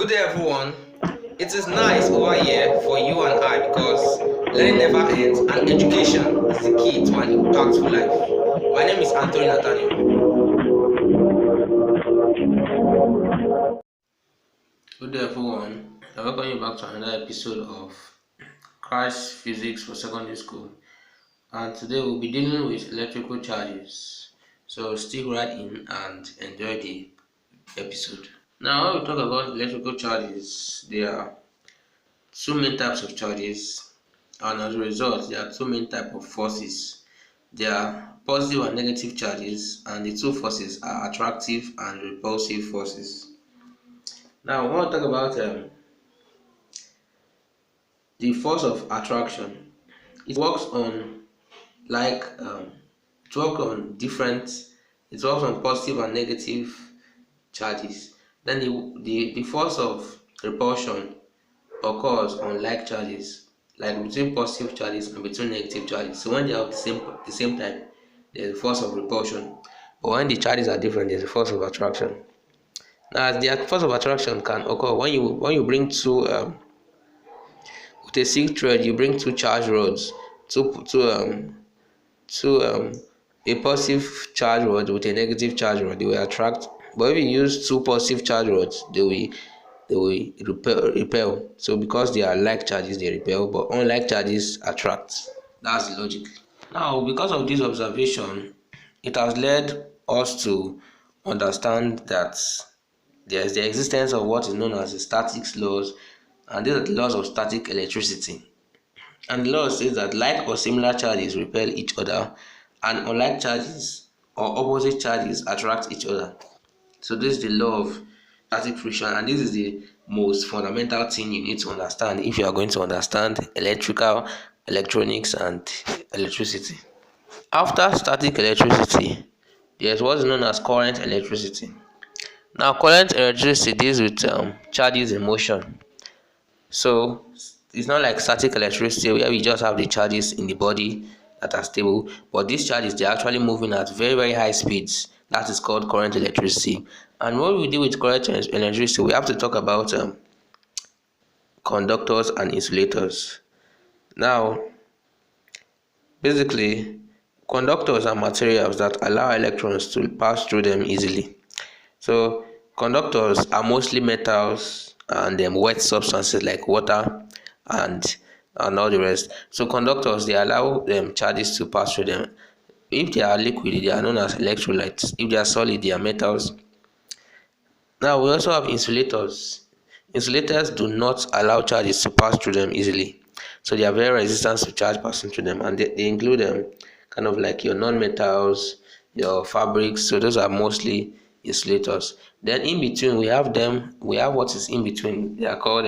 Good day, everyone. It is nice over here for you and I because learning never ends and education is the key to an impactful life. My name is Anthony Nathaniel. Good day, everyone. I welcome you back to another episode of Crash Physics for Secondary School. And today we'll be dealing with electrical charges. So stick right in and enjoy the episode. Now, when we talk about electrical charges, there are two main types of charges, and as a result, there are two main types of forces. There are positive and negative charges, and the two forces are attractive and repulsive forces. Now, we want to talk about the force of attraction. It works on like it works on different. It works on positive and negative charges. Then the force of repulsion occurs on like charges, like between positive charges and between negative charges. So when they are the same type, there's a force of repulsion. But when the charges are different, there's a force of attraction. Now, the force of attraction can occur when you bring two with a silk thread. You bring two charge rods, a positive charge rod with a negative charge rod. They will attract. But if you use two positive charge rods, they will repel. So because they are like charges, they repel, but unlike charges attract. That's the logic. Now, because of this observation, it has led us to understand that there is the existence of what is known as the statics laws, and these are the laws of static electricity. And the law says that like or similar charges repel each other, and unlike charges or opposite charges attract each other. So this is the law of static friction, and this is the most fundamental thing you need to understand if you are going to understand electronics, and electricity. After static electricity, there's what is known as current electricity. Now, current electricity deals with charges in motion. So it's not like static electricity where we just have the charges in the body that are stable, but these charges, they're actually moving at very, very high speeds. That is called current electricity. And when we deal with current electricity, we have to talk about conductors and insulators. Now, basically, conductors are materials that allow electrons to pass through them easily. So conductors are mostly metals and wet substances like water and all the rest. So conductors, they allow charges to pass through them. If they are liquid, they are known as electrolytes. If they are solid, they are metals. Now, we also have insulators. Insulators do not allow charges to pass through them easily. So they are very resistant to charge passing through them, and they include kind of like your non-metals, your fabrics. So those are mostly insulators. Then in between, we have what is in between. They are called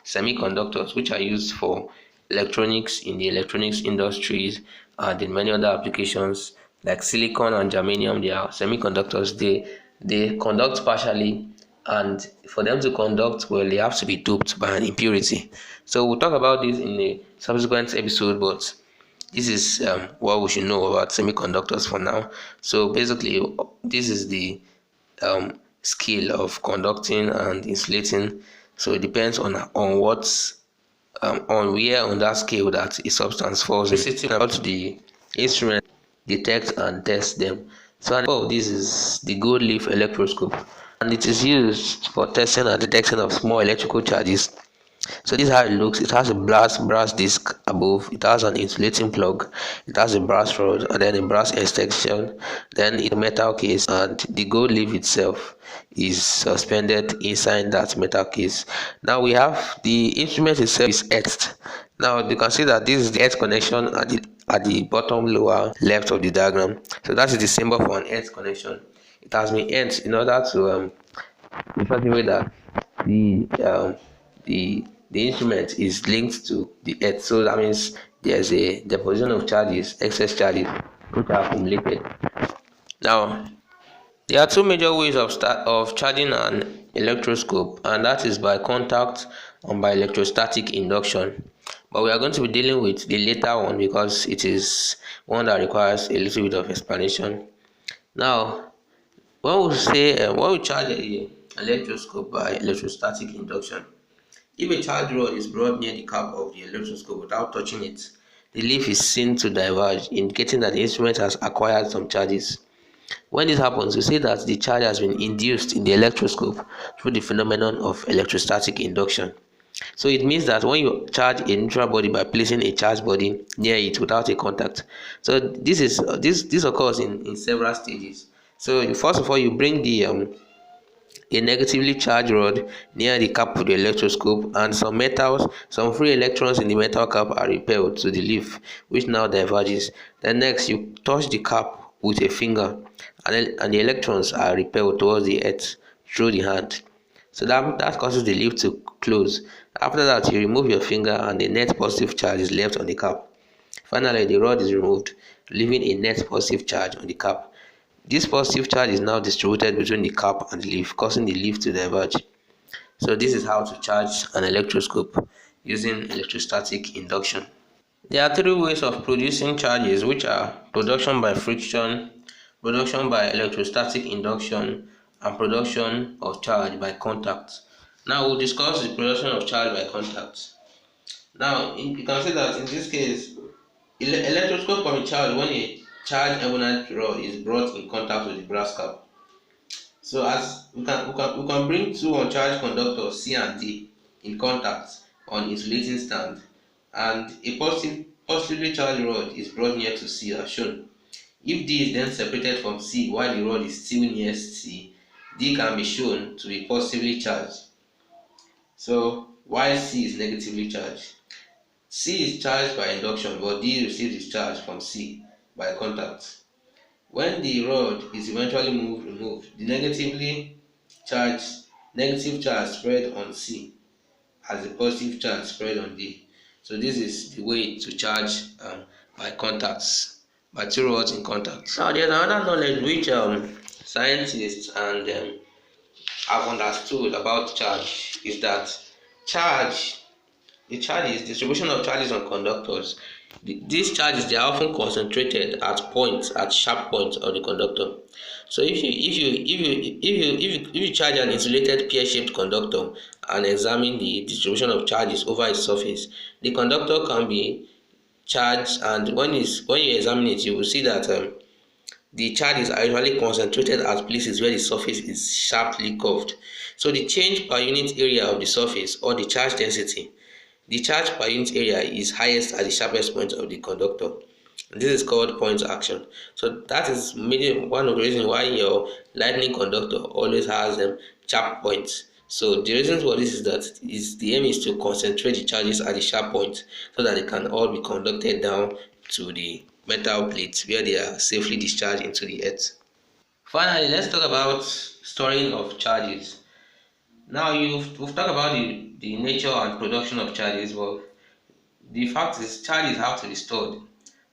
semiconductors, which are used for electronics in the electronics industries and in many other applications like silicon and germanium. They are semiconductors. They conduct partially, and for them to conduct well, they have to be doped by an impurity. So we'll talk about this in a subsequent episode, but this is what we should know about semiconductors for now. So basically, this is the skill of conducting and insulating. So it depends on what on where on that scale that a substance falls. We're sitting about the instrument, detect and test them. So this is the gold leaf electroscope, and it is used for testing and detecting of small electrical charges. So this is how it looks. It has a brass disc above. It has an insulating plug. It has a brass rod and then a brass extension. Then a metal case, and the gold leaf itself is suspended inside that metal case. Now we have the instrument itself is earthed. Now you can see that this is the earth connection at the bottom lower left of the diagram. So that is the symbol for an earth connection. It has been earthed in order to in such a way that the instrument is linked to the earth. So that means there's a deposition of charges, excess charges, which are accumulated. Now, there are two major ways of charging an electroscope, and that is by contact and by electrostatic induction. But we are going to be dealing with the later one because it is one that requires a little bit of explanation. Now, when we charge electroscope by electrostatic induction. If a charged rod is brought near the cap of the electroscope without touching it, the leaf is seen to diverge, indicating that the instrument has acquired some charges. When this happens, we say that the charge has been induced in the electroscope through the phenomenon of electrostatic induction. So it means that when you charge a neutral body by placing a charged body near it without a contact. So this occurs in several stages. So first of all, you bring the a negatively charged rod near the cap of the electroscope, and some free electrons in the metal cap are repelled to the leaf, which now diverges. Then next, you touch the cap with a finger, and the electrons are repelled towards the earth through the hand. So that causes the leaf to close. After that, you remove your finger, and a net positive charge is left on the cap. Finally, the rod is removed, leaving a net positive charge on the cap. This positive charge is now distributed between the cap and the leaf, causing the leaf to diverge. So this is how to charge an electroscope using electrostatic induction. There are three ways of producing charges, which are production by friction, production by electrostatic induction, and production of charge by contact. Now we'll discuss the production of charge by contact. Now you can see that in this case, electroscope can be charged when a charged ebonite rod is brought in contact with the brass cap. So as we can bring two uncharged conductors C and D in contact on insulating stand, and a positively charged rod is brought near to C as shown. If D is then separated from C while the rod is still near C, D can be shown to be positively charged. So while C is negatively charged. C is charged by induction, but D receives its charge from C by contact. When the rod is eventually removed, the negative charge spread on C as the positive charge spread on D. So this is the way to charge by contacts, by two rods in contact. Now there's another knowledge which scientists and have understood about charge is that charge, the charge is distribution of charges on conductors. These charges, they are often concentrated at sharp points of the conductor. So if you charge an insulated pear-shaped conductor and examine the distribution of charges over its surface, the conductor can be charged, and when you examine it, you will see that the charges are usually concentrated at places where the surface is sharply curved. So the change per unit area of the surface, or the charge density, the charge per unit area is highest at the sharpest point of the conductor. This is called point action. So that is maybe one of the reasons why your lightning conductor always has sharp points. So the reason for this is that the aim is to concentrate the charges at the sharp point so that they can all be conducted down to the metal plates where they are safely discharged into the earth. Finally, let's talk about storing of charges. Now we've talked about the nature and production of charges, but the fact is charges have to be stored,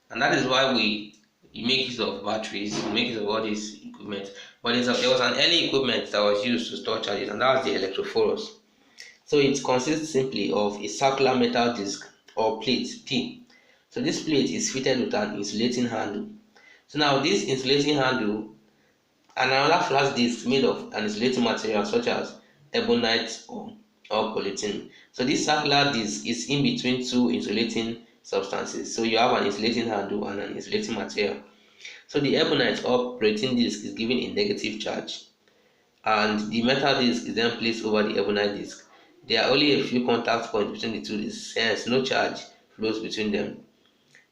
and that is why we make use of batteries, we make use of all this equipment. But there was an early equipment that was used to store charges, and that was the electrophorus. So it consists simply of a circular metal disc or plate P. So this plate is fitted with an insulating handle. So now this insulating handle and another flat disc made of an insulating material such as ebonite or polyethylene. So this circular disc is in between two insulating substances. So you have an insulating handle and an insulating material. So the ebonite or polyethylene disc is given a negative charge, and the metal disc is then placed over the ebonite disc. There are only a few contact points between the two discs, hence no charge flows between them.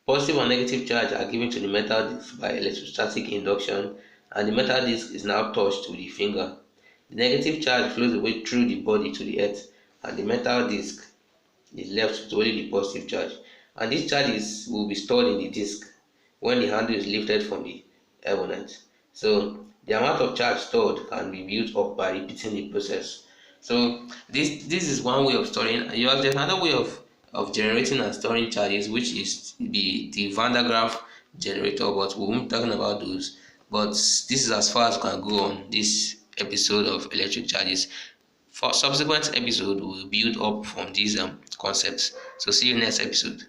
Positive and negative charge are given to the metal disc by electrostatic induction, and the metal disc is now touched with the finger. The negative charge flows away through the body to the earth, and the metal disc is left with only the positive charge. And these charges will be stored in the disc when the handle is lifted from the ebonite. So the amount of charge stored can be built up by repeating the process. So this is one way of storing. There's another way of generating and storing charges, which is the Van der Graaff generator, but we won't be talking about those. But this is as far as we can go on this episode of electric charges. For subsequent episode, we will build up from these concepts. So see you next episode.